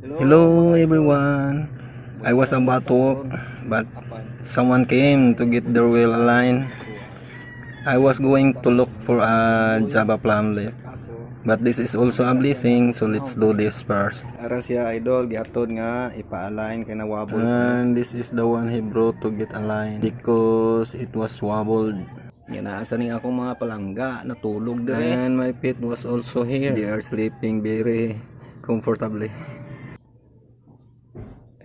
Hello everyone. I was about to walk, but someone came to get their wheel aligned. I was going to look for a Java plum leaf, but this is also a blessing, so let's do this first. Ara siya idol, gihatod nga ipa-align kay nawabol. And this is the one he brought to get aligned because it was wobbled. Ginaasa ni akong mga palangga natulog dire. And my pet was also here. They are sleeping very comfortably.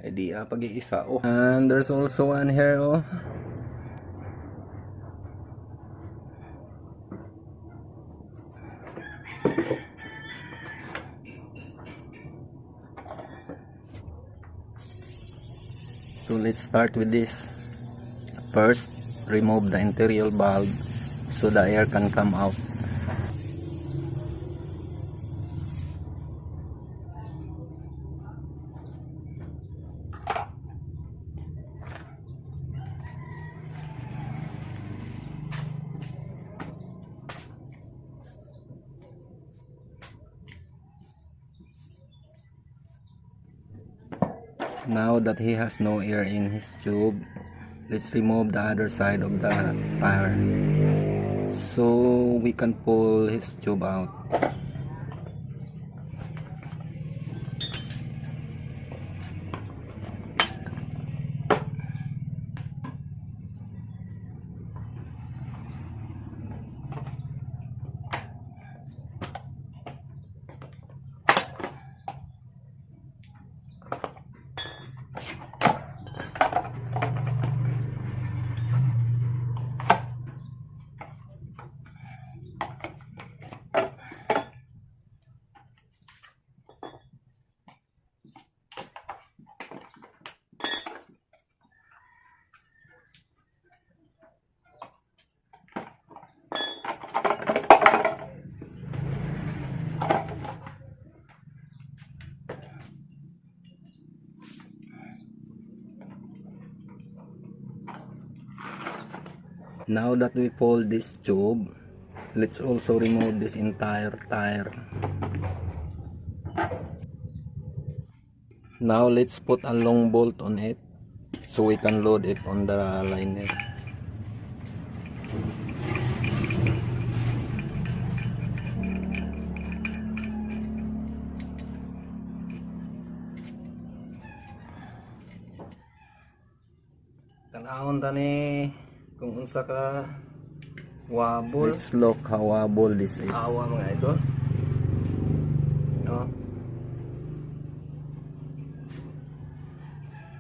Di pag-iisa oh. And there's also one here oh. So let's start with this. First, remove the interior valve so the air can come out. Now that he has no air in his tube, let's remove the other side of the tire so we can pull his tube out. Now that we pulled this tube, let's also remove this entire tire. Now let's put a long bolt on it so we can load it on the liner. Tanahon tani kung unsa ka wobble. Let's look how wobble this is. Awa mga idol. No.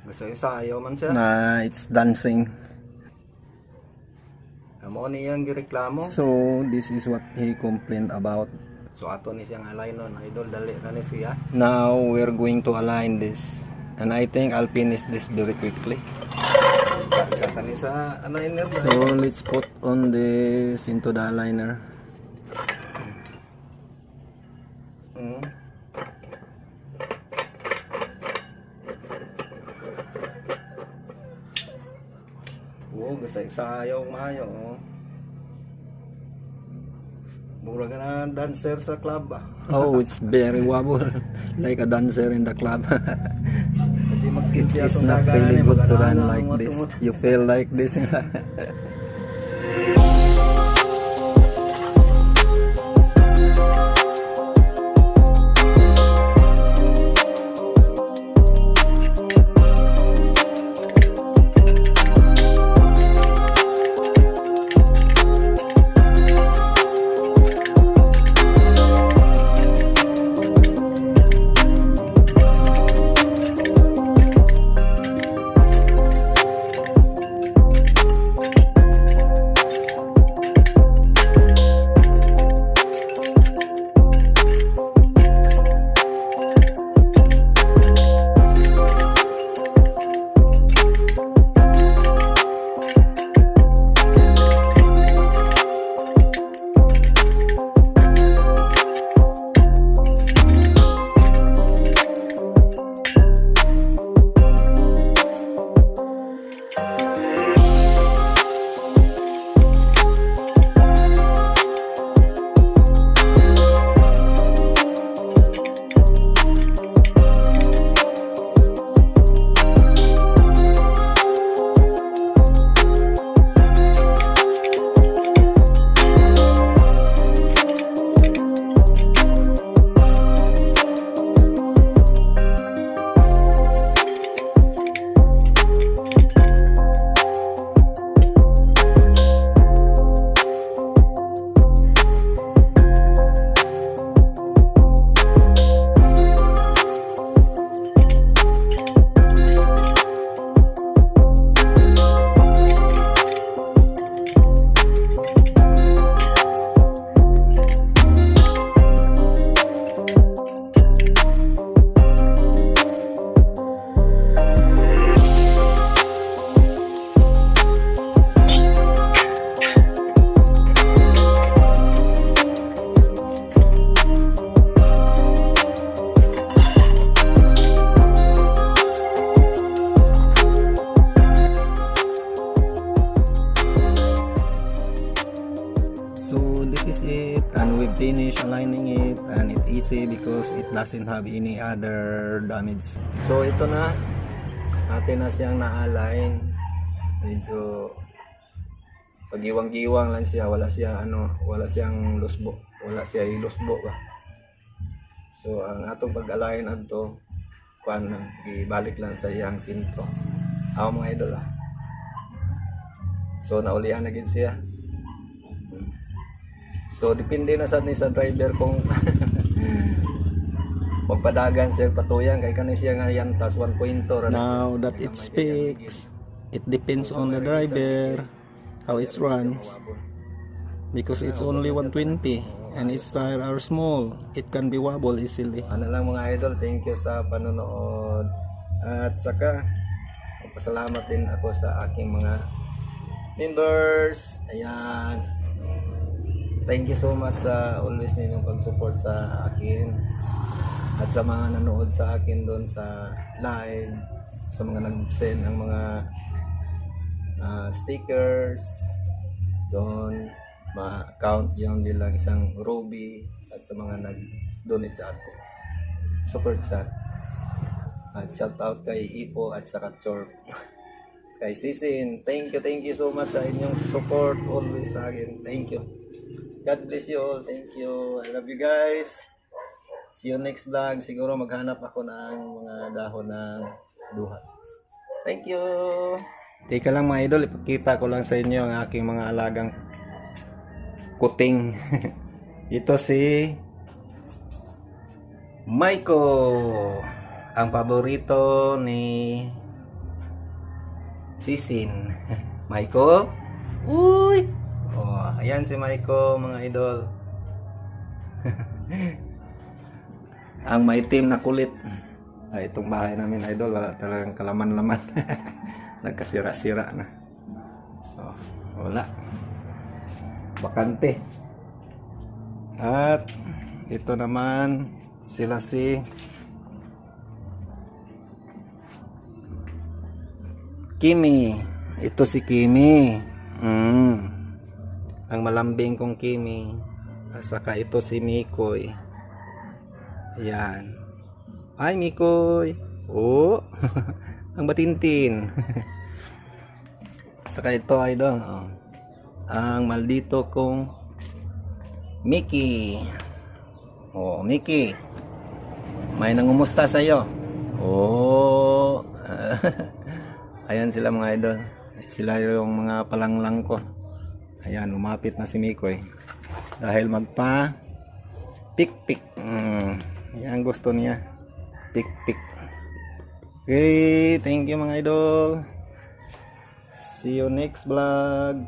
Gusto sayo man siya. It's dancing. Amo ni yang gireklamo. So this is what he complained about. So ato ni siyang align nun idol, dali na ni siya. Now we're going to align this, and I think I'll finish this very quickly. Kani sa aligner. So let's put on this into the aligner. Oh, gasay-sayaw maayo oh. Mura ka na dancer sa club ah. Oh, it's very wobble like a dancer in the club. It's not really good to run like this. You feel like this. finish aligning it, and it's easy because it doesn't have any other damage. So ito na, atin na siyang na-align. Medyo pagiwang-giwang lang siya, wala siyang lusbo, wala siya ilusbo ba. So ang atong pag-align adto kuan ibalik lang sa iyang sintro. Mga idol So naulian na gid siya. So depende na sad ni sa driver kung magpadagan siya patuyan kay kani siya nga yan plus 1.2. Now that it's fixed, it depends on the driver how it runs, because it's only 120 and its tire are small, it can be wobble easily. Ano lang mga idol, thank you sa panonood, at saka pasalamat din ako sa aking mga members. Ayan, thank you so much sa always ninyong pag-support sa akin at sa mga nanood sa akin doon sa live, sa mga nag-send ng mga stickers doon, ma-account yung nilang isang Ruby, at sa mga nag-donate sa atin super chat, at shout out kay Ipo at saka Chorp kay Sisin. Thank you so much sa inyong support always sa akin. Thank you, God bless you all. Thank you, I love you guys. See you next vlog. Siguro maghanap ako ng mga dahon ng duha. Thank you. Teka lang mga idol, ipakita ko lang sa inyo ang aking mga alagang kuting. Ito si Maiko, ang paborito ni Sisin. Maiko, uy! Ayan si Maiko mga idol. Ang maitim na kulit. Itong bahay namin idol, wala talagang kalaman-laman. Nagkasira-sira na. Wala, bakante. At ito naman sila si Kimi. Ito si Kimi, ang malambing kong Kimi. At saka ito si Mikoy. Ayan. Hi Mikoy. Ang batintin. Saka ito idol, ang maldito kong Mickey. Mickey, may nangumusta sa iyo. Ayan sila mga idol, sila yung mga palanglang ko. Ayan, lumapit na si Mikoy dahil magpa pik-pik. Yan gusto niya, pik-pik. Okay, thank you mga idol. See you next vlog.